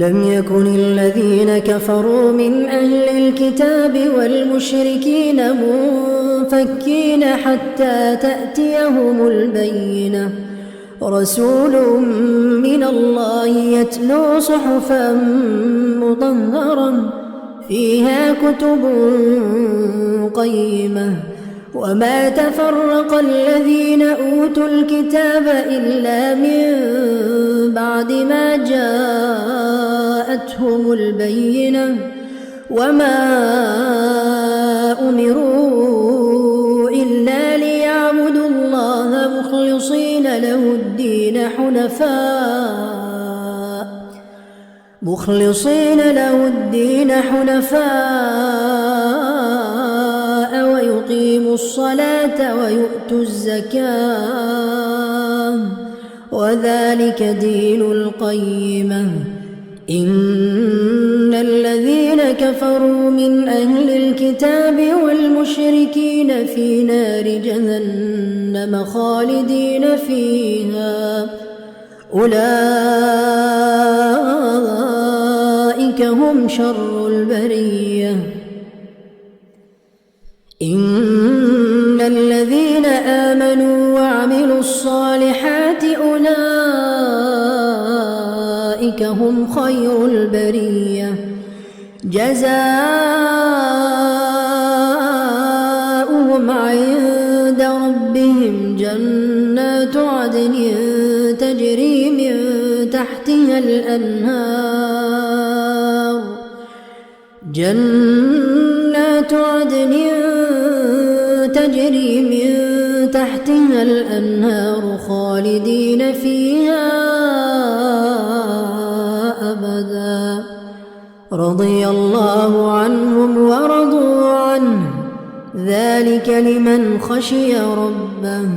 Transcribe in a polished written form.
لم يكن الذين كفروا من أهل الكتاب والمشركين منفكين حتى تأتيهم البينة رسول من الله يتلو صحفا مطهرا فيها كتب قيمة وما تفرق الذين أوتوا الكتاب إلا من بعد ما جاءتهم البينة وما أمروا إلا ليعبدوا الله مخلصين له الدين حنفاء ويقيموا الصلاة ويؤتوا الزكاة وذلك دين القيمة. إن الذين كفروا من أهل الكتاب والمشركين في نار جهنم خالدين فيها أولئك هم شر البرية. إن الذين آمنوا وعملوا الصالحات أولئك هم خير البرية جزاؤهم عند ربهم جنات عدن تجري من تحتها الأنهار خالدين فيها أبدا رضي الله عنهم ورضوا عنه ذلك لمن خشي ربه.